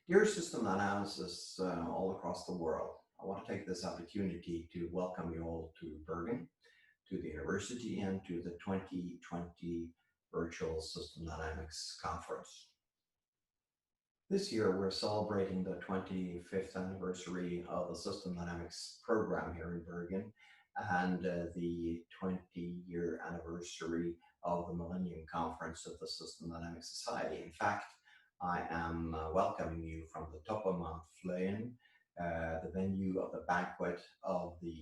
Dear system analysis all across the world, I want to take this opportunity to welcome you all to Bergen, to the university, and to the 2020 Virtual System Dynamics Conference. This year, we're celebrating the 25th anniversary of the System Dynamics program here in Bergen and the 20-year anniversary of the Millennium Conference of the System Dynamics Society. In fact, I am welcoming you from the top of Mount Fløyen, the venue of the banquet of the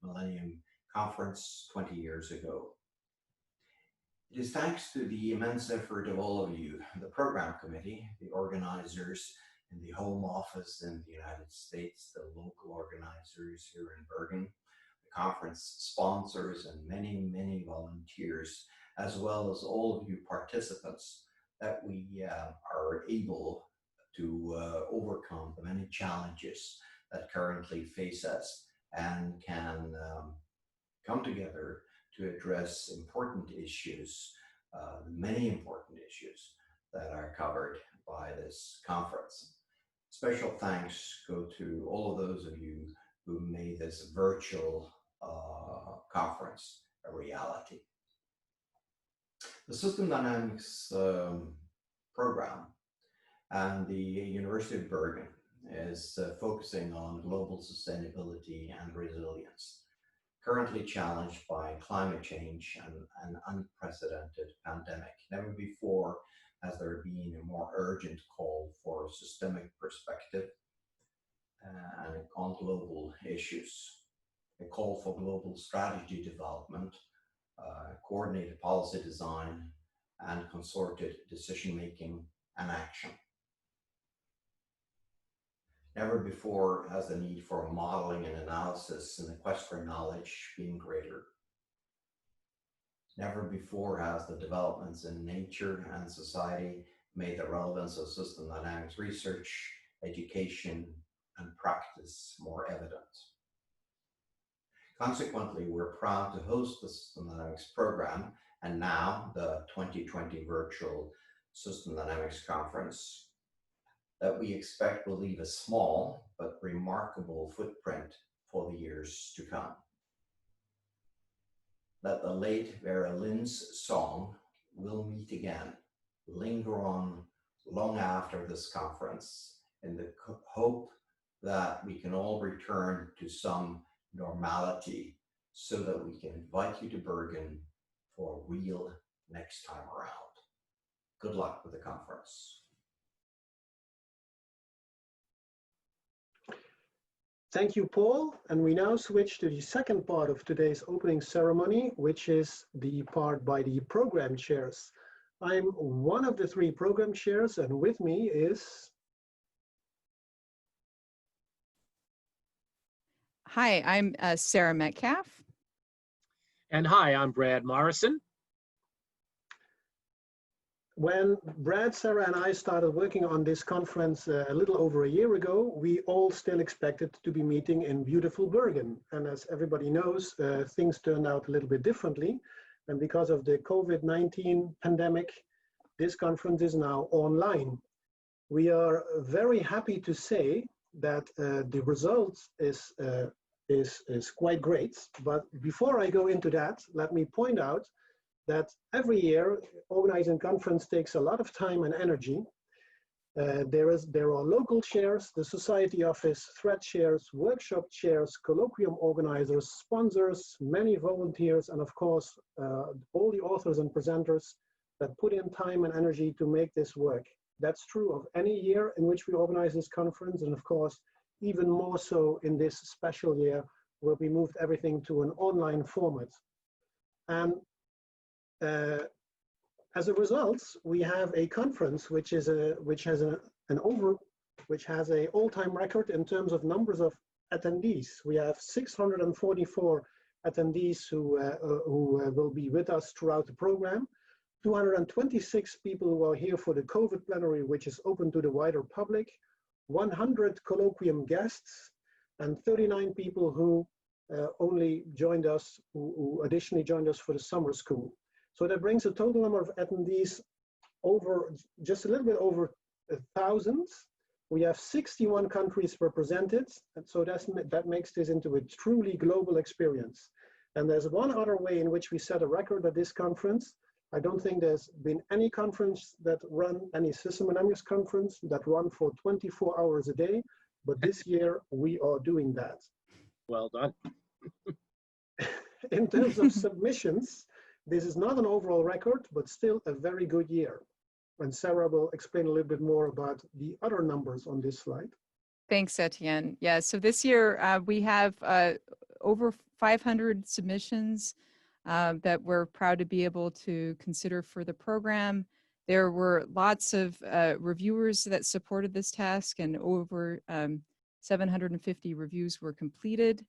Millennium Conference 20 years ago. It is thanks to the immense effort of all of you, the program committee, the organizers in the home office in the United States, the local organizers here in Bergen, the conference sponsors, and many, many volunteers, as well as all of you participants, that we are able to overcome the many challenges that currently face us and can come together to address important issues, many important issues that are covered by this conference. Special thanks go to all of those of you who made this virtual conference a reality. The System Dynamics program and the University of Bergen is focusing on global sustainability and resilience, currently challenged by climate change and an unprecedented pandemic. Never before has there been a more urgent call for systemic perspective on global issues, a call for global strategy development, coordinated policy design, and consorted decision-making and action. Never before has the need for modeling and analysis and the quest for knowledge been greater. Never before has the developments in nature and society made the relevance of system dynamics research, education, and practice more evident. Consequently, we're proud to host the System Dynamics program and now the 2020 Virtual System Dynamics Conference that we expect will leave a small but remarkable footprint for the years to come. That the late Vera Lynn's song, "We'll Meet Again," linger on long after this conference in the hope that we can all return to some normality so that we can invite you to Bergen for a real next time around. Good luck with the conference. Thank you, Paul. And we now switch to the second part of today's opening ceremony, which is the part by the program chairs. I'm one of the three program chairs, and with me is... Hi, I'm Sarah Metcalf. And hi, I'm Brad Morrison. When Brad, Sarah, and I started working on this conference a little over a year ago, we all still expected to be meeting in beautiful Bergen. And as everybody knows, things turned out a little bit differently. And because of the COVID-19 pandemic, this conference is now online. We are very happy to say that the result is quite great. But before I go into that, let me point out that every year organizing conference takes a lot of time and energy. There are local chairs, the society office, thread chairs, workshop chairs, colloquium organizers, sponsors, many volunteers, and of course, all the authors and presenters that put in time and energy to make this work. That's true of any year in which we organize this conference, and of course, even more so in this special year where we moved everything to an online format. And as a result, we have a conference which has an all-time record in terms of numbers of attendees. We have 644 attendees who will be with us throughout the program. 226 people who are here for the COVID plenary, which is open to the wider public. 100 colloquium guests, and 39 people who additionally joined us for the summer school. So that brings a total number of attendees over just a little bit over 1,000, We have 61 countries represented, and so that makes this into a truly global experience. And there's one other way in which we set a record at this conference. I don't think there's been any conference that run, any system dynamics conference that run for 24 hours a day, but this year we are doing that. Well done. In terms of submissions, this is not an overall record, but still a very good year. And Sarah will explain a little bit more about the other numbers on this slide. Thanks, Etienne. Yeah, so this year we have over 500 submissions that we're proud to be able to consider for the program. There were lots of reviewers that supported this task, and over 750 reviews were completed.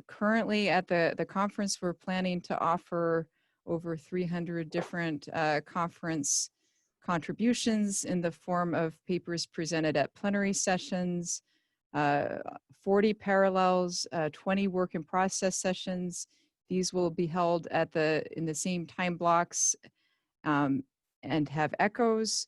Currently at the conference, we're planning to offer over 300 different conference contributions in the form of papers presented at plenary sessions, 40 parallels, 20 work in process sessions. These will be held in the same time blocks and have echoes.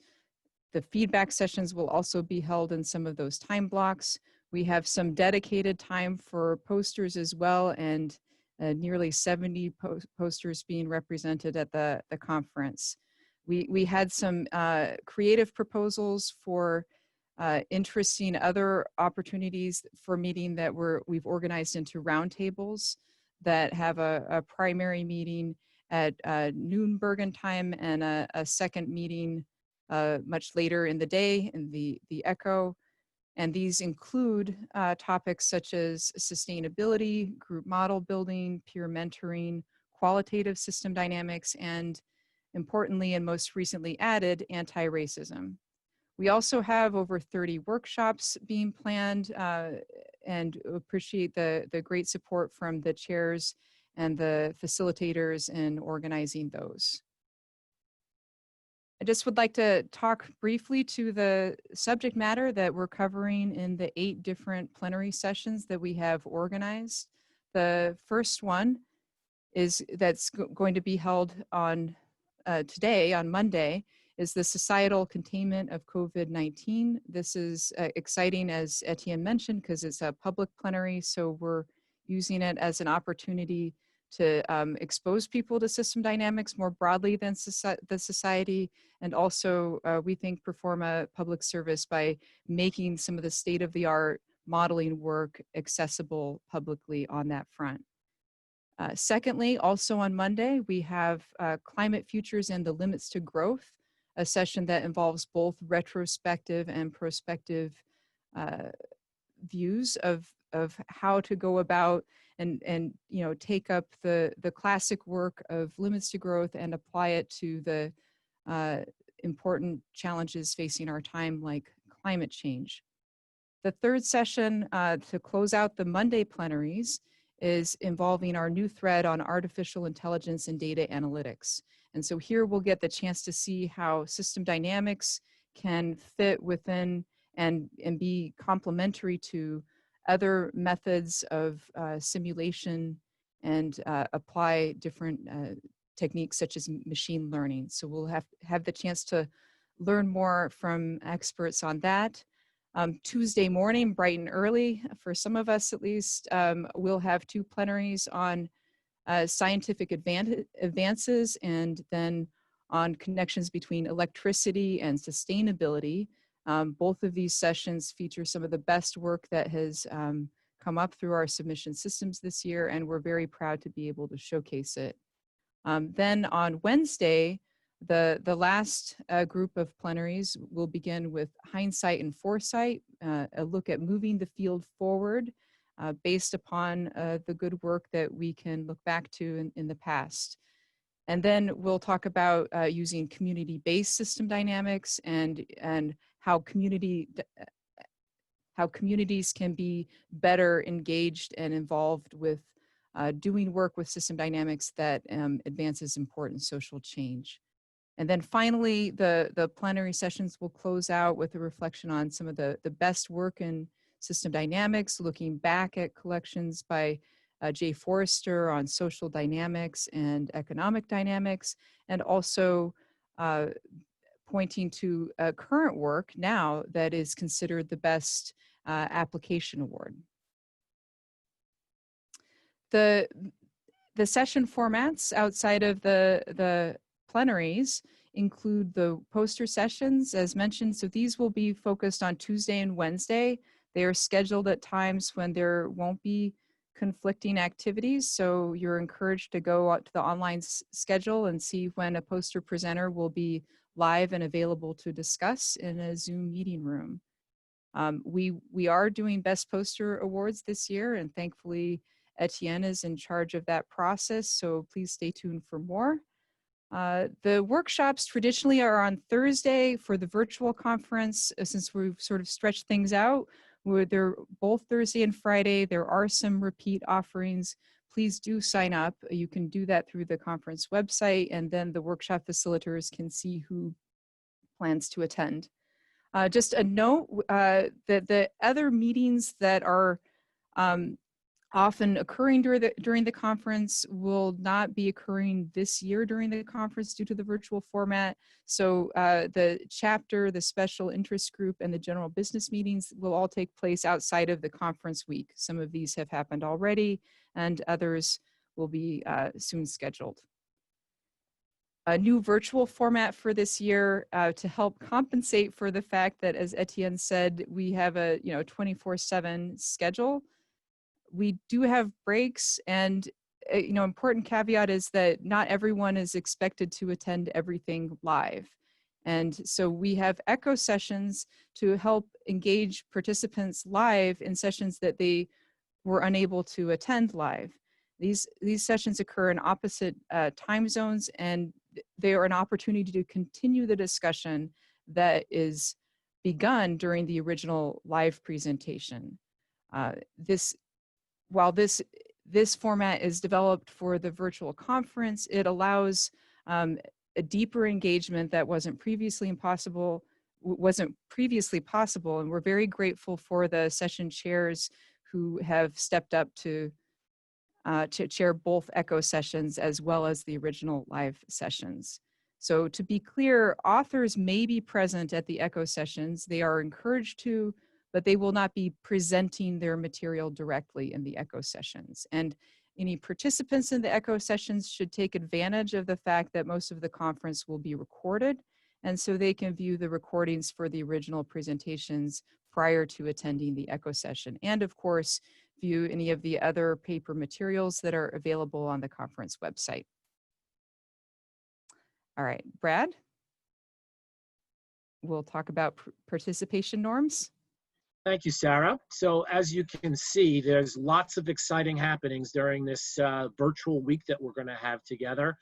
The feedback sessions will also be held in some of those time blocks. We have some dedicated time for posters as well, and nearly 70 posters being represented at the conference. We had some creative proposals for interesting other opportunities for meeting that we've organized into roundtables that have a primary meeting at noon Bergen time and a second meeting much later in the day in the Echo. And these include topics such as sustainability, group model building, peer mentoring, qualitative system dynamics, and importantly, and most recently added, anti-racism. We also have over 30 workshops being planned and appreciate the great support from the chairs and the facilitators in organizing those. I just would like to talk briefly to the subject matter that we're covering in the 8 different plenary sessions that we have organized. The first one that's going to be held on today, on Monday, is the societal containment of COVID-19. This is exciting, as Etienne mentioned, because it's a public plenary, so we're using it as an opportunity to expose people to system dynamics more broadly than the society, and also we think perform a public service by making some of the state-of-the-art modeling work accessible publicly on that front. Secondly, also on Monday, we have Climate Futures and the Limits to Growth, a session that involves both retrospective and prospective views of how to go about and take up the classic work of limits to growth and apply it to the important challenges facing our time, like climate change. The third session to close out the Monday plenaries is involving our new thread on artificial intelligence and data analytics. And so here we'll get the chance to see how system dynamics can fit within and be complementary to other methods of simulation and apply different techniques such as machine learning. So we'll have the chance to learn more from experts on that. Tuesday morning, bright and early, for some of us at least, we'll have 2 plenaries on scientific advances and then on connections between electricity and sustainability. Both of these sessions feature some of the best work that has come up through our submission systems this year, and we're very proud to be able to showcase it. Then on Wednesday, the last group of plenaries will begin with hindsight and foresight, a look at moving the field forward based upon the good work that we can look back to in the past. And then we'll talk about using community-based system dynamics and how communities can be better engaged and involved with doing work with system dynamics that advances important social change. And then finally, the plenary sessions will close out with a reflection on some of the best work in system dynamics, looking back at collections by Jay Forrester on social dynamics and economic dynamics, and also pointing to current work now that is considered the best application award. The session formats outside of the plenaries include the poster sessions, as mentioned. So these will be focused on Tuesday and Wednesday. They are scheduled at times when there won't be conflicting activities. So you're encouraged to go out to the online schedule and see when a poster presenter will be live and available to discuss in a Zoom meeting room. We are doing Best Poster Awards this year, and thankfully Etienne is in charge of that process, so please stay tuned for more. The workshops traditionally are on Thursday for the virtual conference. Since we've sort of stretched things out, they're both Thursday and Friday. There are some repeat offerings. Please do sign up. You can do that through the conference website, and then the workshop facilitators can see who plans to attend. Just a note that the other meetings that are often occurring during the conference will not be occurring this year during the conference due to the virtual format. So the chapter, the special interest group, and the general business meetings will all take place outside of the conference week. Some of these have happened already, and others will be soon scheduled. A new virtual format for this year to help compensate for the fact that, as Etienne said, we have a 24/7 schedule. We do have breaks, and important caveat is that not everyone is expected to attend everything live. And so we have echo sessions to help engage participants live in sessions that they were unable to attend live. These sessions occur in opposite time zones, and they are an opportunity to continue the discussion that is begun during the original live presentation. While this format is developed for the virtual conference, it allows a deeper engagement that wasn't previously possible, and we're very grateful for the session chairs who have stepped up to chair both echo sessions as well as the original live sessions. So to be clear, authors may be present at the echo sessions. They are encouraged to, but they will not be presenting their material directly in the echo sessions. And any participants in the echo sessions should take advantage of the fact that most of the conference will be recorded, and so they can view the recordings for the original presentations prior to attending the echo session. And of course, view any of the other paper materials that are available on the conference website. All right, Brad, we'll talk about participation norms. Thank you, Sarah. So as you can see, there's lots of exciting happenings during this virtual week that we're going to have together.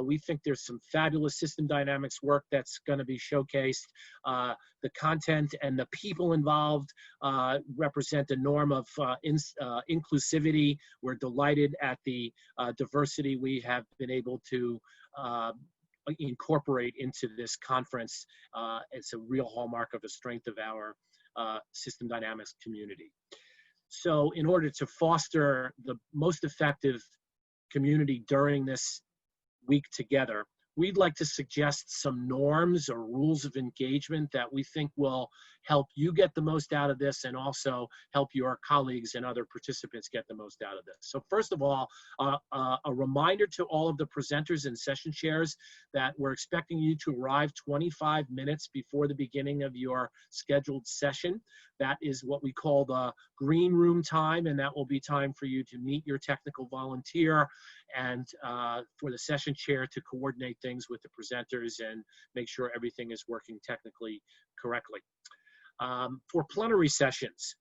We think there's some fabulous system dynamics work that's going to be showcased. The content and the people involved represent a norm of inclusivity. We're delighted at the diversity we have been able to incorporate into this conference. It's a real hallmark of the strength of our system dynamics community. So in order to foster the most effective community during this week together, we'd like to suggest some norms or rules of engagement that we think will help you get the most out of this and also help your colleagues and other participants get the most out of this. So first of all, a reminder to all of the presenters and session chairs that we're expecting you to arrive 25 minutes before the beginning of your scheduled session. That is what we call the green room time, and that will be time for you to meet your technical volunteer and for the session chair to coordinate things with the presenters and make sure everything is working technically correctly. For plenary sessions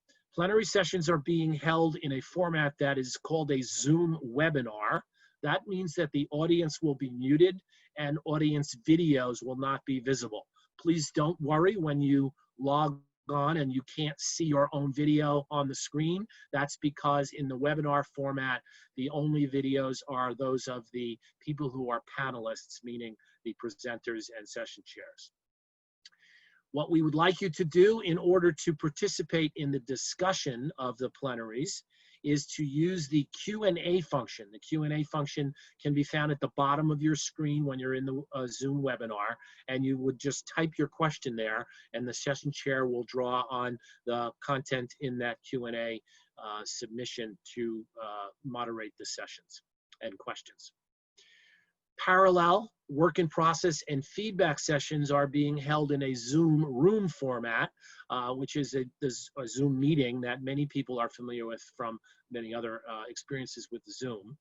are being held in a format that is called a Zoom webinar. That means that the audience will be muted and audience videos will not be visible. Please don't worry when you log on and you can't see your own video on the screen. That's because in the webinar format, the only videos are those of the people who are panelists, meaning the presenters and session chairs. What we would like you to do in order to participate in the discussion of the plenaries is to use the Q&A function. The Q&A function can be found at the bottom of your screen when you're in the Zoom webinar, and you would just type your question there, and the session chair will draw on the content in that Q&A submission to moderate the sessions and questions. Parallel work in process and feedback sessions are being held in a Zoom room format, which is a Zoom meeting that many people are familiar with from many other experiences with Zoom.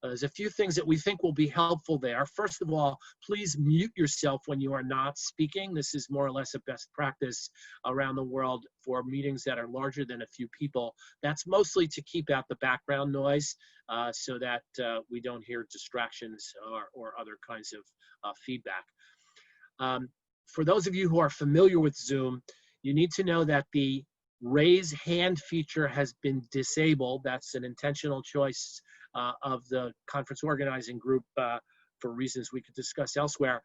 There's a few things that we think will be helpful there. First of all, please mute yourself when you are not speaking. This is more or less a best practice around the world for meetings that are larger than a few people. That's mostly to keep out the background noise so that we don't hear distractions or other kinds of feedback. For those of you who are familiar with Zoom, you need to know that the raise hand feature has been disabled. That's an intentional choice of the conference organizing group for reasons we could discuss elsewhere.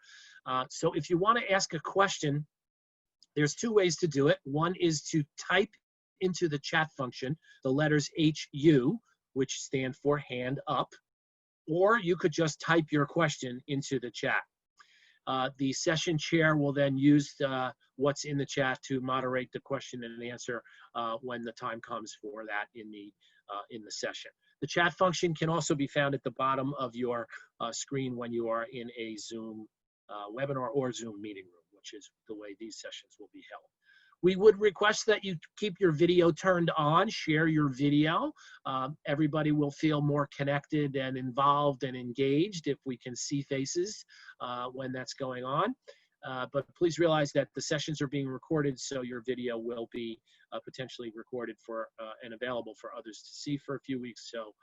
So if you want to ask a question, there's two ways to do it. One is to type into the chat function the letters HU, which stand for hand up, or you could just type your question into the chat. The session chair will then use what's in the chat to moderate the question and answer when the time comes for that in the session. The chat function can also be found at the bottom of your screen when you are in a Zoom webinar or Zoom meeting room, which is the way these sessions will be held. We would request that you keep your video turned on, share your video. Everybody will feel more connected and involved and engaged if we can see faces when that's going on. But please realize that the sessions are being recorded, so your video will be potentially recorded for and available for others to see for a few weeks. So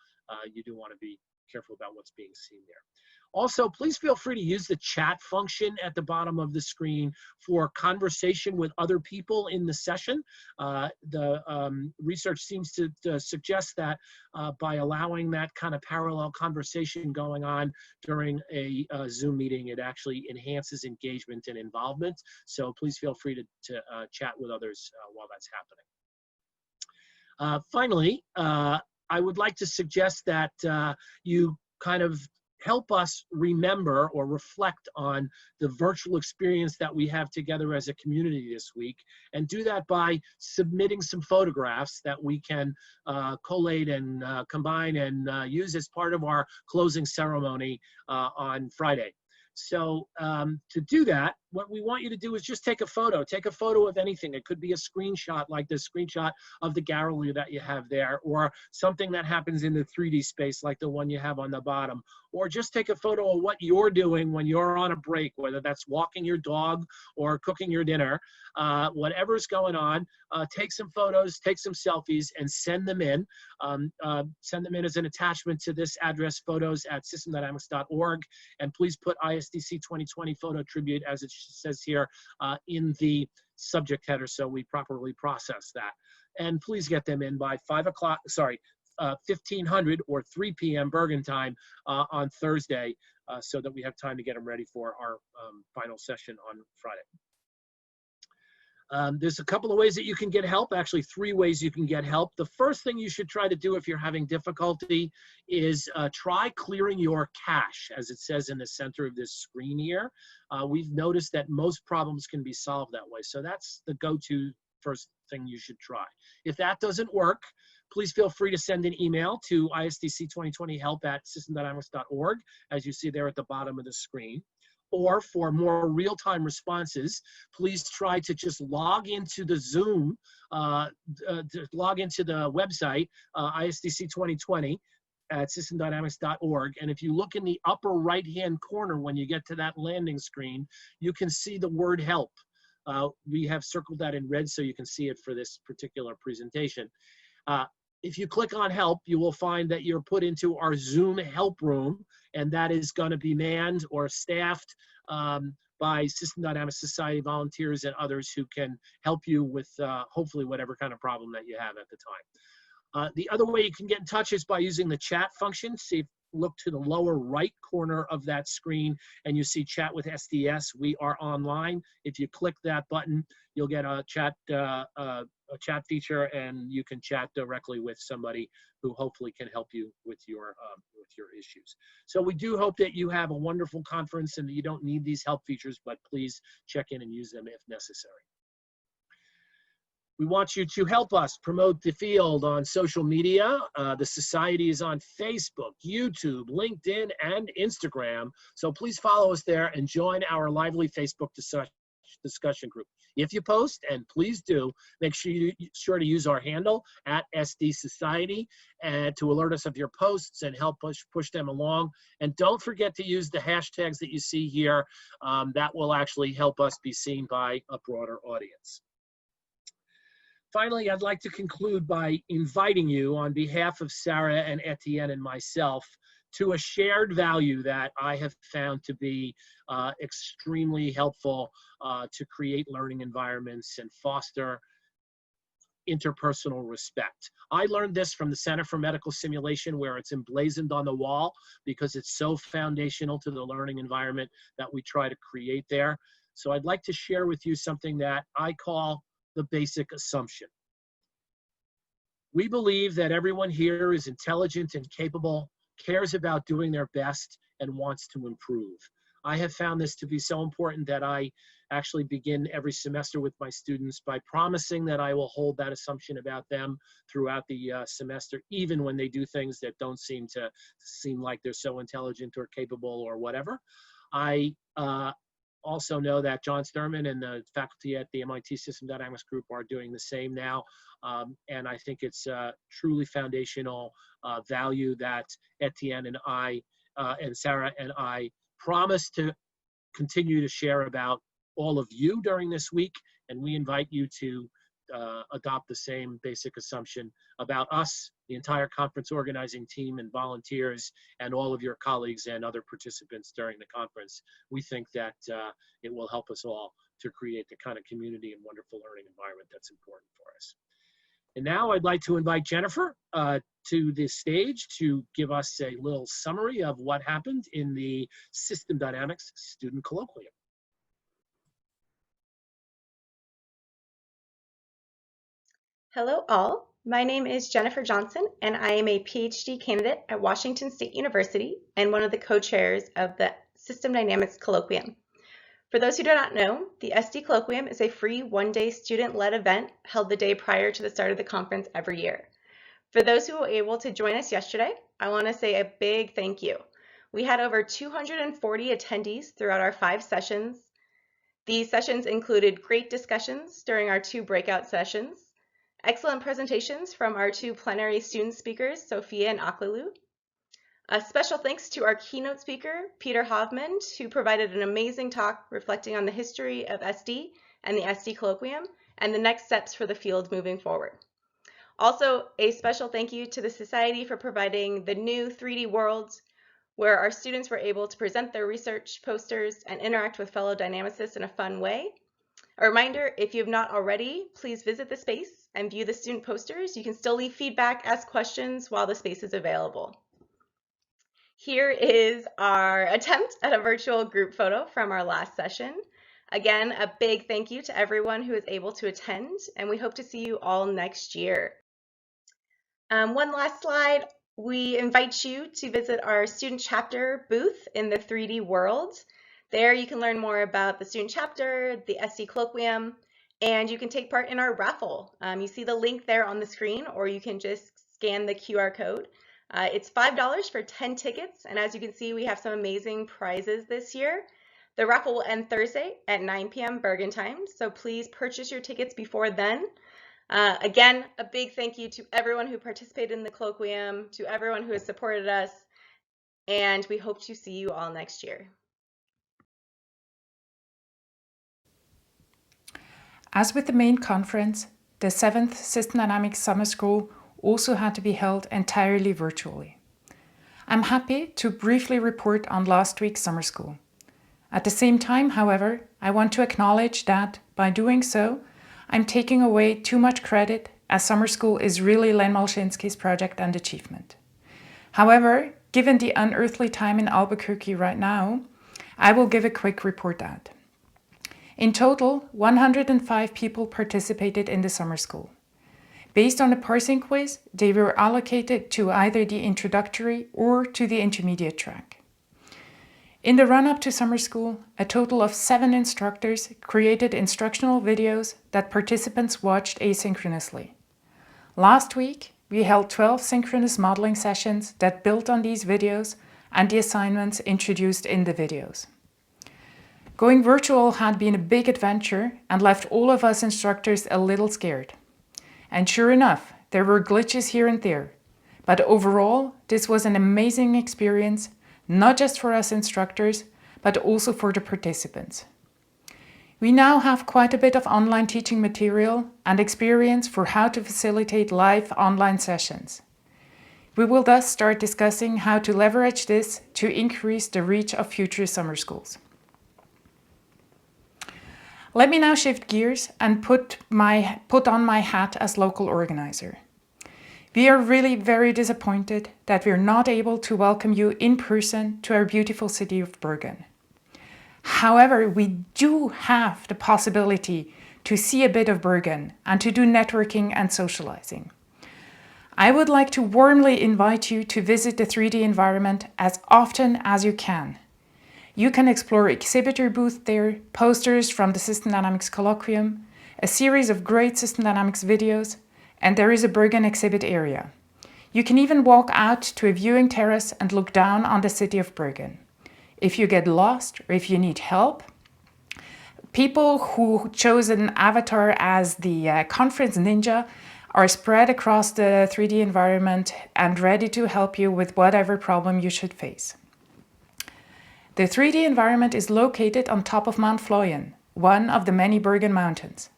you do want to be careful about what's being seen there. Also, please feel free to use the chat function at the bottom of the screen for conversation with other people in the session. The research seems to suggest that by allowing that kind of parallel conversation going on during a Zoom meeting, it actually enhances engagement and involvement. So please feel free to chat with others while that's happening. Finally, I would like to suggest that you kind of help us remember or reflect on the virtual experience that we have together as a community this week, and do that by submitting some photographs that we can collate and combine and use as part of our closing ceremony on Friday. So to do that, what we want you to do is just take a photo. Take a photo of anything. It could be a screenshot like this screenshot of the gallery that you have there, or something that happens in the 3D space like the one you have on the bottom. Or just take a photo of what you're doing when you're on a break, whether that's walking your dog or cooking your dinner. Whatever's going on, take some photos, take some selfies, and send them in. Send them in as an attachment to this address, photos@systemdynamics.org. And please put ISDC 2020 Photo Tribute, as it says here, in the subject header so we properly process that. And please get them in by 1500 or 3 p.m. Bergen time on Thursday so that we have time to get them ready for our final session on Friday. There's a couple of ways that you can get help, actually 3 ways you can get help. The first thing you should try to do if you're having difficulty is try clearing your cache, as it says in the center of this screen here. We've noticed that most problems can be solved that way, so that's the go-to first thing you should try. If that doesn't work, please feel free to send an email to isdc2020help@systemdynamics.org, as you see there at the bottom of the screen. Or for more real-time responses, please try to just log into the Zoom, log into the website, ISDC 2020 at systemdynamics.org. And if you look in the upper right-hand corner when you get to that landing screen, you can see the word help. We have circled that in red so you can see it for this particular presentation. If you click on help, you will find that you're put into our Zoom help room, and that is going to be manned or staffed by System Dynamics Society volunteers and others who can help you with hopefully whatever kind of problem that you have at the time. The other way you can get in touch is by using the chat function. See, look to the lower right corner of that screen and you see chat with SDS. We are online. If you click that button, you'll get a chat a chat feature, and you can chat directly with somebody who hopefully can help you with your issues. So we do hope that you have a wonderful conference and that you don't need these help features, but please check in and use them if necessary. We want you to help us promote the field on social media. The Society is on Facebook, YouTube, LinkedIn, and Instagram. So please follow us there and join our lively Facebook discussion group. If you post, and please do, make sure to use our handle at SD Society and to alert us of your posts and help us push them along. And don't forget to use the hashtags that you see here. That will actually help us be seen by a broader audience. Finally, I'd like to conclude by inviting you on behalf of Sarah and Etienne and myself to a shared value that I have found to be extremely helpful to create learning environments and foster interpersonal respect. I learned this from the Center for Medical Simulation, where it's emblazoned on the wall because it's so foundational to the learning environment that we try to create there. So I'd like to share with you something that I call the basic assumption. We believe that everyone here is intelligent and capable, cares about doing their best, and wants to improve. I have found this to be so important that I actually begin every semester with my students by promising that I will hold that assumption about them throughout the semester, even when they do things that don't seem like they're so intelligent or capable or whatever. I also know that John Sturman and the faculty at the MIT System Dynamics Group are doing the same now. And I think it's a truly foundational value that Etienne and I, and Sarah and I promise to continue to share about all of you during this week. And we invite you to adopt the same basic assumption about us, the entire conference organizing team and volunteers, and all of your colleagues and other participants during the conference. We think that it will help us all to create the kind of community and wonderful learning environment that's important for us. And now I'd like to invite Jennifer to the stage to give us a little summary of what happened in the System Dynamics Student Colloquium. Hello all, my name is Jennifer Johnson and I am a PhD candidate at Washington State University and one of the co-chairs of the System Dynamics Colloquium. For those who do not know, the SD Colloquium is a free one-day student-led event held the day prior to the start of the conference every year. For those who were able to join us yesterday, I want to say a big thank you. We had over 240 attendees throughout our 5 sessions. These sessions included great discussions during our 2 breakout sessions, excellent presentations from our 2 plenary student speakers, Sophia and Aklalu. A special thanks to our keynote speaker, Peter Hovmand, who provided an amazing talk reflecting on the history of SD and the SD Colloquium and the next steps for the field moving forward. Also, a special thank you to the Society for providing the new 3D worlds where our students were able to present their research posters and interact with fellow dynamicists in a fun way. A reminder, if you have not already, please visit the space and view the student posters. You can still leave feedback, ask questions while the space is available. Here is our attempt at a virtual group photo from our last session. Again, a big thank you to everyone who is able to attend, and we hope to see you all next year. One last slide. We invite you to visit our student chapter booth in the 3D world. There you can learn more about the student chapter, the SD Colloquium, and you can take part in our raffle. You see the link there on the screen, or you can just scan the QR code. It's $5 for 10 tickets, and as you can see, we have some amazing prizes this year. The raffle will end Thursday at 9 p.m. Bergen time, so please purchase your tickets before then. Again, a big thank you to everyone who participated in the colloquium, to everyone who has supported us, and we hope to see you all next year. As with the main conference, the 7th System Dynamics Summer School also had to be held entirely virtually. I'm happy to briefly report on last week's summer school. At the same time, however, I want to acknowledge that by doing so, I'm taking away too much credit, as summer school is really Len Malczynski's project and achievement. However, given the unearthly time in Albuquerque right now, I will give a quick report out. In total, 105 people participated in the summer school. Based on the parsing quiz, they were allocated to either the introductory or to the intermediate track. In the run-up to summer school, a total of 7 instructors created instructional videos that participants watched asynchronously. Last week, we held 12 synchronous modeling sessions that built on these videos and the assignments introduced in the videos. Going virtual had been a big adventure and left all of us instructors a little scared. And sure enough, there were glitches here and there. But overall, this was an amazing experience, not just for us instructors, but also for the participants. We now have quite a bit of online teaching material and experience for how to facilitate live online sessions. We will thus start discussing how to leverage this to increase the reach of future summer schools. Let me now shift gears and put on my hat as local organizer. We are really very disappointed that we're not able to welcome you in person to our beautiful city of Bergen. However, we do have the possibility to see a bit of Bergen and to do networking and socializing. I would like to warmly invite you to visit the 3D environment as often as you can. You can explore exhibitor booth there, posters from the System Dynamics Colloquium, a series of great System Dynamics videos, and there is a Bergen exhibit area. You can even walk out to a viewing terrace and look down on the city of Bergen. If you get lost or if you need help, people who chose an avatar as the conference ninja are spread across the 3D environment and ready to help you with whatever problem you should face. The 3D environment is located on top of Mount Floyen, one of the many Bergen mountains.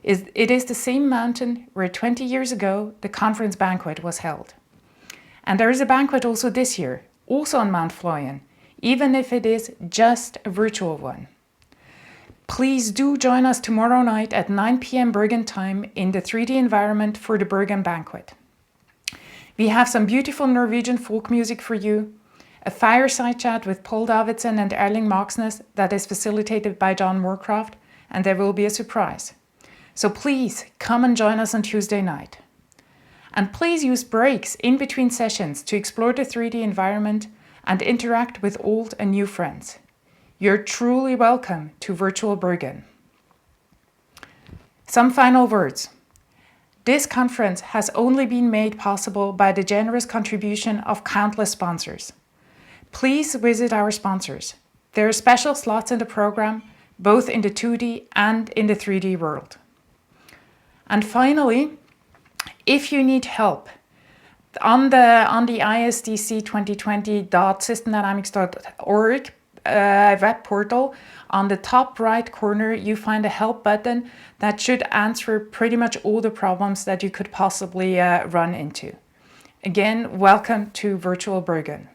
It is the same mountain where 20 years ago the conference banquet was held. And there is a banquet also this year, also on Mount Floyen, even if it is just a virtual one. Please do join us tomorrow night at 9 p.m. Bergen time in the 3D environment for the Bergen banquet. We have some beautiful Norwegian folk music for you, a fireside chat with Paul Davidson and Erling Moxnes that is facilitated by John Moorcroft, and there will be a surprise. So please come and join us on Tuesday night. And please use breaks in between sessions to explore the 3D environment and interact with old and new friends. You're truly welcome to Virtual Bergen. Some final words. This conference has only been made possible by the generous contribution of countless sponsors. Please visit our sponsors. There are special slots in the program, both in the 2D and in the 3D world. And finally, if you need help, on the ISDC 2020.systemdynamics.org web portal, on the top right corner, you find a help button that should answer pretty much all the problems that you could possibly run into. Again, welcome to Virtual Bergen.